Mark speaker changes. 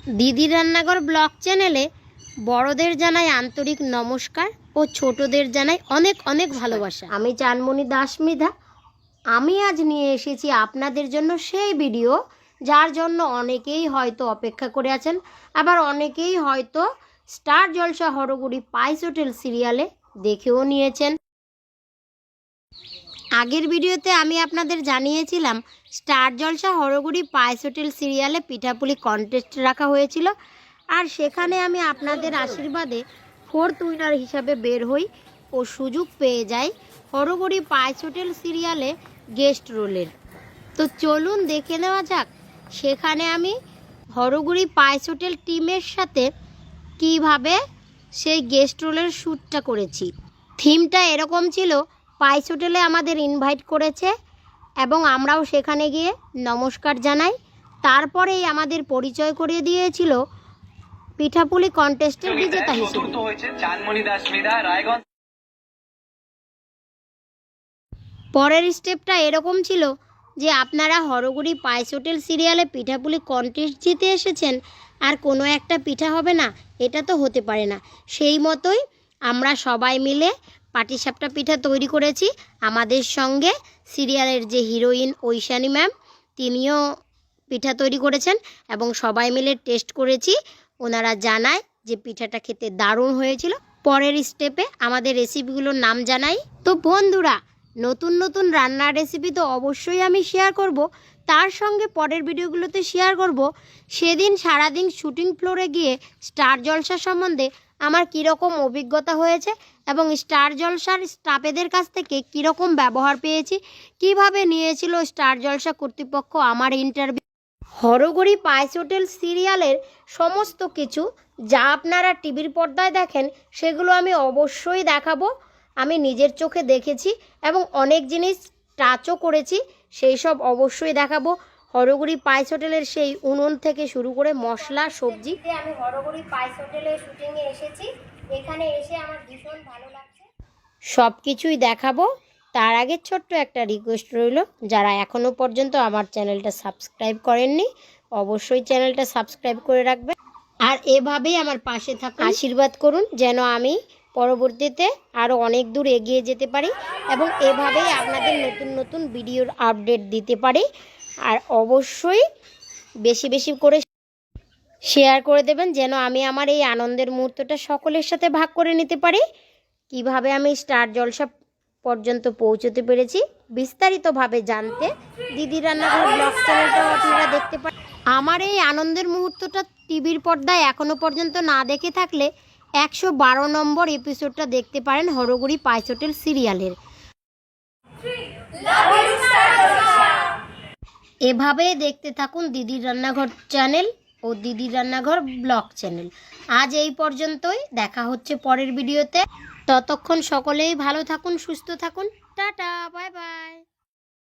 Speaker 1: দিদি রান্নাঘর ব্লগ চ্যানেলে বড়দের জানাই আন্তরিক নমস্কার ও ছোটদের জানাই অনেক অনেক ভালোবাসা। আমি চানমণি দাশমিধা। আমি আজ নিয়ে এসেছি আপনাদের জন্য সেই ভিডিও যার জন্য অনেকেই হয়তো অপেক্ষা করে আছেন, আবার অনেকেই হয়তো স্টার জলসা হরগুড়ি পাইস হোটেল সিরিয়ালে দেখেও নিয়েছেন। আগের ভিডিওতে আমি আপনাদের জানিয়েছিলাম স্টার জলসা হরগুড়ি পাইস হোটেল সিরিয়ালে পিঠাপুলি কন্টেস্ট রাখা হয়েছিল, আর সেখানে আমি আপনাদের আশীর্বাদে 4th উইনার হিসাবে বের হই ও সুযোগ পেয়ে যাই হরগুড়ি পাইস হোটেল সিরিয়ালে গেস্ট রোলের। তো চলুন দেখে নেওয়া যাক সেখানে আমি হরগুড়ি পাইস হোটেল টিমের সাথে কিভাবে সেই গেস্ট রোলের শ্যুটটা করেছি। থিমটা এরকম ছিল, পাইস হোটেলে আমাদের ইনভাইট করেছে এবং আমরাও সেখানে গিয়ে নমস্কার জানাই। তারপরেই আমাদের পরিচয় করিয়ে দিয়েছিল পিঠাপুলি কন্টেস্টের বিজেতা হিসেবে। পরের স্টেপটা এরকম ছিল যে আপনারা হরগুড়ি পাইস হোটেল সিরিয়ালে পিঠাপুলি কন্টেস্ট জিতে এসেছেন আর কোনো একটা পিঠা হবে না, এটা তো হতে পারে না। সেই মতোই আমরা সবাই মিলে পাটিসাপটা পিঠা তৈরি করেছি। আমাদের সঙ্গে সিরিয়ালের যে হিরোইন ঐশানী ম্যাম, তিনিও পিঠা তৈরি করেছেন এবং সবাই মিলে টেস্ট করেছি। ওনারা জানায় যে পিঠাটা খেতে দারুণ হয়েছিল। পরের স্টেপে আমাদের রেসিপিগুলোর নাম জানাই। তো বন্ধুরা, নতুন নতুন রান্নার রেসিপি তো অবশ্যই আমি শেয়ার করব, তার সঙ্গে পরের ভিডিওগুলোতে শেয়ার করব সেদিন সারাদিন শুটিং ফ্লোরে গিয়ে স্টার জলসা সম্বন্ধে আমার কীরকম অভিজ্ঞতা হয়েছে এবং স্টার জলসার স্টাফেদের কাছ থেকে কীরকম ব্যবহার পেয়েছি, কিভাবে নিয়েছিল স্টার জলসা কর্তৃপক্ষ আমার ইন্টারভিউ। হরগুড়ি পাইস হোটেল সিরিয়ালের সমস্ত কিছু যা আপনারা টিভির পর্দায় দেখেন সেগুলো আমি অবশ্যই দেখাবো। আমি নিজের চোখে দেখেছি এবং অনেক জিনিস টাচও করেছি, সেই সব অবশ্যই দেখাবো। হরগুড়ি পাইস হোটেলের সেই উনুন থেকে শুরু করে মশলা সবজি। আমি হরগুড়ি পাইস হোটেলে শুটিংয়ে এসেছি, এখানে এসে আমার ভীষণ ভালো লাগছে। সব কিছুই দেখাবো। তার আগে ছোট্ট একটা রিকোয়েস্ট রইল, যারা এখনও পর্যন্ত আমার চ্যানেলটা সাবস্ক্রাইব করেননি অবশ্যই চ্যানেলটা সাবস্ক্রাইব করে রাখবেন আর এভাবেই আমার পাশে থাকুন, আশীর্বাদ করুন যেন আমি পরবর্তীতে আরও অনেক দূর এগিয়ে যেতে পারি এবং এভাবেই আপনাদের নতুন নতুন ভিডিওর আপডেট দিতে পারি। আর অবশ্যই বেশি বেশি করে শেয়ার করে দেবেন যেন আমি আমার এই আনন্দের মুহূর্তটা সকলের সাথে ভাগ করে নিতে পারি। কিভাবে আমি স্টার জলসা পর্যন্ত পৌঁছতে পেরেছি বিস্তারিতভাবে জানতে দিদি রান্নাঘর ব্লগ চ্যানেলটাও আপনারা দেখতে পারেন। আমার এই আনন্দের মুহূর্তটা টিভির পর্দায় এখনও পর্যন্ত না দেখে থাকলে 112 নম্বর এপিসোডটা দেখতে পারেন হরগুড়ি পাইস হোটেল সিরিয়ালের। এভাবে দেখতে থাকুন দিদির রান্নাঘর চ্যানেল ও দিদির রান্নাঘর ব্লগ চ্যানেল। আজ এই পর্যন্তই, দেখা হচ্ছে পরের ভিডিওতে। ততক্ষণ সকলেই ভালো থাকুন, সুস্থ থাকুন। Tata, bye bye.